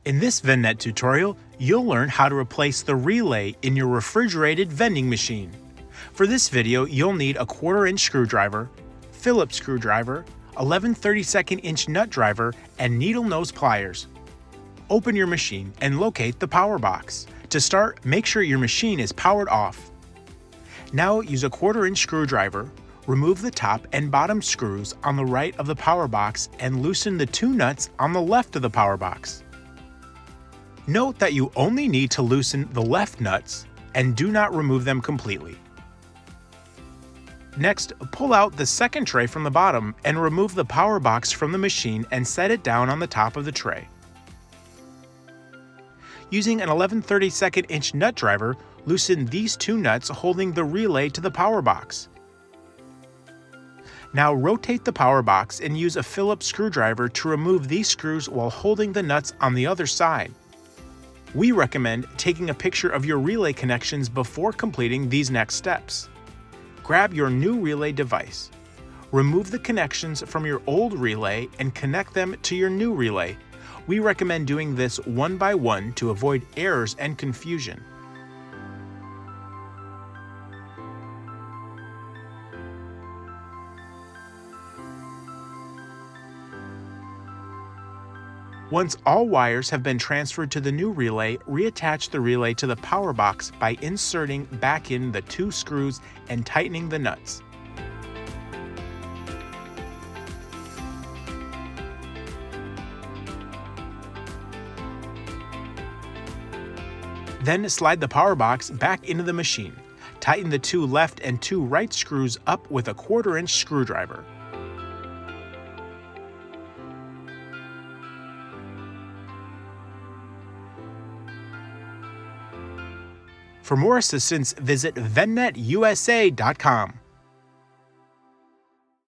In this VendNet tutorial, you'll learn how to replace the relay in your refrigerated vending machine. For this video, you'll need a 1/4-inch screwdriver, Phillips screwdriver, 11 32nd-inch nut driver, and needle nose pliers. Open your machine and locate the power box. To start, make sure your machine is powered off. Now use a 1/4-inch screwdriver, remove the top and bottom screws on the right of the power box and loosen the 2 nuts on the left of the power box. Note that you only need to loosen the left nuts and do not remove them completely. Next, pull out the second tray from the bottom and remove the power box from the machine and set it down on the top of the tray. Using an 11 32nd-inch nut driver, loosen these 2 nuts holding the relay to the power box. Now rotate the power box and use a Phillips screwdriver to remove these screws while holding the nuts on the other side. We recommend taking a picture of your relay connections before completing these next steps. Grab your new relay device. Remove the connections from your old relay and connect them to your new relay. We recommend doing this one by one to avoid errors and confusion. Once all wires have been transferred to the new relay, reattach the relay to the power box by inserting back in the 2 screws and tightening the nuts. Then slide the power box back into the machine. Tighten the 2 left and 2 right screws up with a 1/4-inch screwdriver. For more assistance, visit vendnetusa.com.